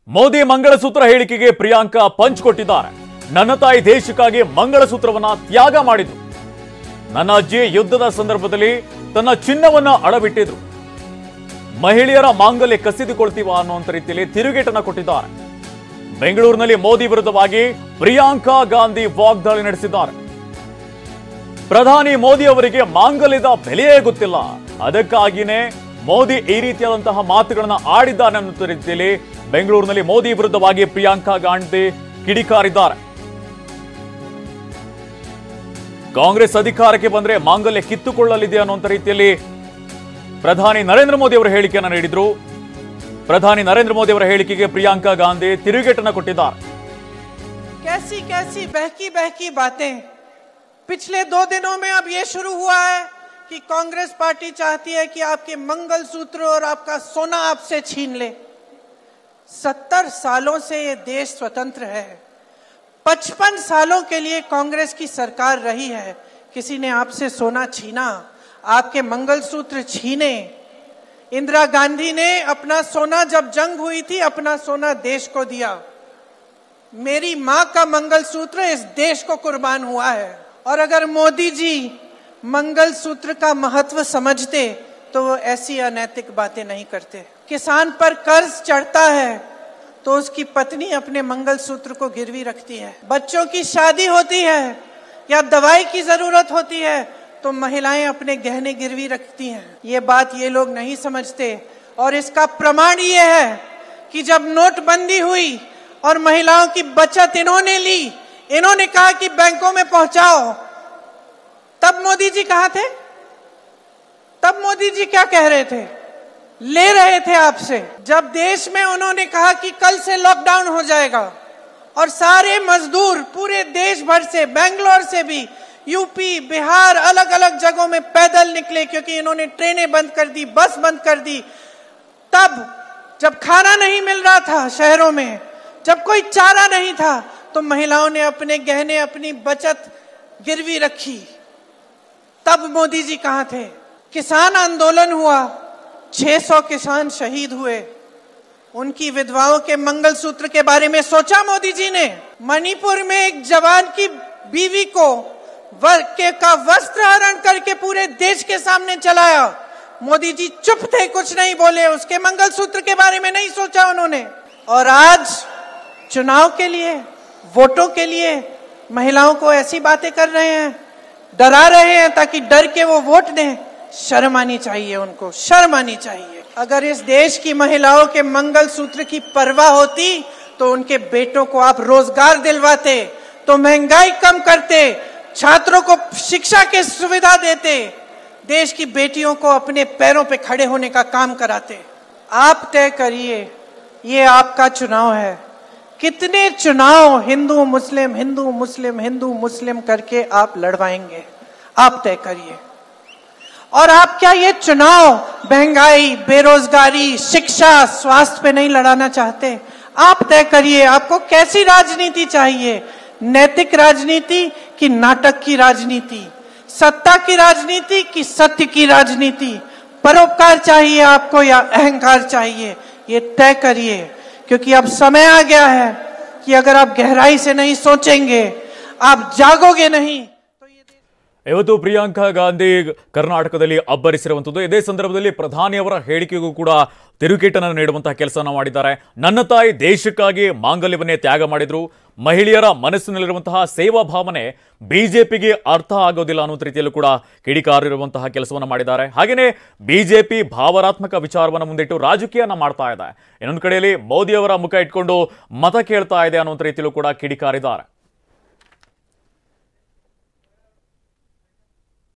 ಮೋದಿ ಮಂಗಳಸೂತ್ರ ಹೇಳಿಕೆಗೆ ಪ್ರಿಯಾಂಕಾ ಪಂಚ್ ಕೊಟ್ಟಿದ್ದಾರೆ. ನನ್ನ ತಾಯಿ ದೇಶಕ್ಕಾಗಿ ಮಂಗಳಸೂತ್ರವನ್ನ ತ್ಯಾಗ ಮಾಡಿದ್ರು. ನನ್ನ ಅಜ್ಜಿ ಯುದ್ಧದ ಸಂದರ್ಭದಲ್ಲಿ ತನ್ನ ಚಿನ್ನವನ್ನ ಅಡವಿಟ್ಟಿದ್ರು. ಮಹಿಳೆಯರ ಮಾಂಗಲ್ಯ ಕಸಿದುಕೊಳ್ತೀವ ಅನ್ನುವಂತ ರೀತಿಯಲ್ಲಿ ತಿರುಗೇಟನ್ನ ಕೊಟ್ಟಿದ್ದಾರೆ. ಬೆಂಗಳೂರಿನಲ್ಲಿ ಮೋದಿ ವಿರುದ್ಧವಾಗಿ ಪ್ರಿಯಾಂಕಾ ಗಾಂಧಿ ವಾಗ್ದಾಳಿ ನಡೆಸಿದ್ದಾರೆ. ಪ್ರಧಾನಿ ಮೋದಿ ಅವರಿಗೆ ಮಾಂಗಲ್ಯದ ಬೆಲೆಯೇ ಗೊತ್ತಿಲ್ಲ, ಅದಕ್ಕಾಗಿಯೇ ಮೋದಿ ಈ ರೀತಿಯಾದಂತಹ ಮಾತುಗಳನ್ನ ಆಡಿದ್ದಾರೆ ಅನ್ನುವ ರೀತಿಯಲ್ಲಿ ಬೆಂಗಳೂರಿನಲ್ಲಿ ಮೋದಿ ವಿರುದ್ಧವಾಗಿ ಪ್ರಿಯಾಂಕಾ ಗಾಂಧಿ ಕಿಡಿಕಾರಿದ್ದಾರೆ. ಕಾಂಗ್ರೆಸ್ ಅಧಿಕಾರಕ್ಕೆ ಬಂದ್ರೆ ಮಾಂಗಲ್ಯ ಕಿತ್ತುಕೊಳ್ಳಲಿದೆ ಅನ್ನುವಂತ ರೀತಿಯಲ್ಲಿ ಪ್ರಧಾನಿ ನರೇಂದ್ರ ಮೋದಿ ಅವರ ಹೇಳಿಕೆಯನ್ನು ನೀಡಿದ್ರು. ಪ್ರಧಾನಿ ನರೇಂದ್ರ ಮೋದಿ ಅವರ ಹೇಳಿಕೆಗೆ ಪ್ರಿಯಾಂಕಾ ಗಾಂಧಿ ತಿರುಗೇಟನ್ನ ಕೊಟ್ಟಿದ್ದಾರೆ. कैसी कैसी बहकी बहकी बातें पिछले 2 दिनों में अब ये शुरू हुआ है कि कांग्रेस पार्टी चाहती है कि आपके मंगलसूत्र और आपका सोना आपसे छीन ले। 70 सालों से ये देश स्वतंत्र है, 55 सालों के लिए कांग्रेस की सरकार रही है। किसी ने आपसे सोना छीना, आपके मंगलसूत्र छीने? इंदिरा गांधी ने अपना सोना, जब जंग हुई थी, अपना सोना देश को दिया। मेरी मां का मंगलसूत्र इस देश को कुर्बान हुआ है। और अगर मोदी जी मंगलसूत्र का महत्व समझते तो वो ऐसी अनैतिक बातें नहीं करते। किसान पर कर्ज चढ़ता है तो उसकी पत्नी अपने मंगलसूत्र को गिरवी रखती है। बच्चों की शादी होती है या दवाई की जरूरत होती है तो महिलाएं अपने गहने गिरवी रखती हैं। ये बात ये लोग नहीं समझते। और इसका प्रमाण ये है कि जब नोटबंदी हुई और महिलाओं की बचत इन्होंने ली, इन्होंने कहा कि बैंकों में पहुंचाओ, तब मोदी जी कहां थे? तब मोदी जी क्या कह रहे थे? ले रहे थे आपसे। जब देश में उन्होंने कहा कि कल से लॉकडाउन हो जाएगा और सारे मजदूर पूरे देश भर से, बेंगलोर से भी, यूपी, बिहार, अलग अलग जगहों में पैदल निकले क्योंकि इन्होंने ट्रेनें बंद कर दी, बस बंद कर दी। तब जब खाना नहीं मिल रहा था शहरों में, जब कोई चारा नहीं था, तो महिलाओं ने अपने गहने, अपनी बचत गिरवी रखी। तब मोदी जी कहां थे? किसान आंदोलन हुआ, 600 किसान शहीद हुए, उनकी विधवाओं के मंगलसूत्र के बारे में सोचा मोदी जी ने? मणिपुर में एक जवान की बीवी को का वस्त्र हरण करके पूरे देश के सामने चलाया, मोदी जी चुप थे, कुछ नहीं बोले, उसके मंगलसूत्र के बारे में नहीं सोचा उन्होंने। और आज चुनाव के लिए, वोटों के लिए महिलाओं को ऐसी बातें कर रहे हैं, डरा रहे हैं ताकि डर के वो वोट दें। शर्म आनी चाहिए उनको, शर्म आनी चाहिए। अगर इस देश की महिलाओं के मंगलसूत्र की परवाह होती तो उनके बेटों को आप रोजगार दिलवाते, तो महंगाई कम करते, छात्रों को शिक्षा की सुविधा देते, देश की बेटियों को अपने पैरों पे खड़े होने का काम कराते। आप तय करिए, ये आपका चुनाव है। कितने चुनाव हिंदू मुस्लिम, हिंदू मुस्लिम, हिंदू मुस्लिम करके आप लड़वाएंगे? आप तय करिए। और आप क्या ये चुनाव महंगाई, बेरोजगारी, शिक्षा, स्वास्थ्य पे नहीं लड़ाना चाहते? आप तय करिए, आपको कैसी राजनीति चाहिए? नैतिक राजनीति कि नाटक की राजनीति? सत्ता की राजनीति कि सत्य की राजनीति? परोपकार चाहिए आपको या अहंकार चाहिए? ये तय करिए, क्योंकि अब समय आ गया है कि अगर आप गहराई से नहीं सोचेंगे, आप जागोगे नहीं। ಇವತ್ತು ಪ್ರಿಯಾಂಕಾ ಗಾಂಧಿ ಕರ್ನಾಟಕದಲ್ಲಿ ಅಬ್ಬರಿಸಿರುವಂಥದ್ದು. ಇದೇ ಸಂದರ್ಭದಲ್ಲಿ ಪ್ರಧಾನಿಯವರ ಹೇಳಿಕೆಗೂ ಕೂಡ ತಿರುಗೇಟನ್ನು ನೀಡುವಂತಹ ಕೆಲಸವನ್ನು ಮಾಡಿದ್ದಾರೆ. ನನ್ನ ತಾಯಿ ದೇಶಕ್ಕಾಗಿ ಮಾಂಗಲ್ಯವನ್ನೇ ತ್ಯಾಗ ಮಾಡಿದ್ರು. ಮಹಿಳೆಯರ ಮನಸ್ಸಿನಲ್ಲಿರುವಂತಹ ಸೇವಾ ಭಾವನೆ ಬಿಜೆಪಿಗೆ ಅರ್ಥ ಆಗೋದಿಲ್ಲ ಅನ್ನೋ ರೀತಿಯಲ್ಲೂ ಕೂಡ ಕಿಡಿಕಾರಿರುವಂತಹ ಕೆಲಸವನ್ನು ಮಾಡಿದ್ದಾರೆ. ಹಾಗೆಯೇ ಬಿಜೆಪಿ ಭಾವನಾತ್ಮಕ ವಿಚಾರವನ್ನು ಮುಂದಿಟ್ಟು ರಾಜಕೀಯನ ಮಾಡ್ತಾ ಇದೆ. ಇನ್ನೊಂದು ಕಡೆಯಲ್ಲಿ ಮೋದಿ ಅವರ ಮುಖ ಇಟ್ಕೊಂಡು ಮತ ಕೇಳ್ತಾ ಇದೆ ಅನ್ನೋ ರೀತಿಯಲ್ಲೂ ಕೂಡ ಕಿಡಿಕಾರಿದ್ದಾರೆ.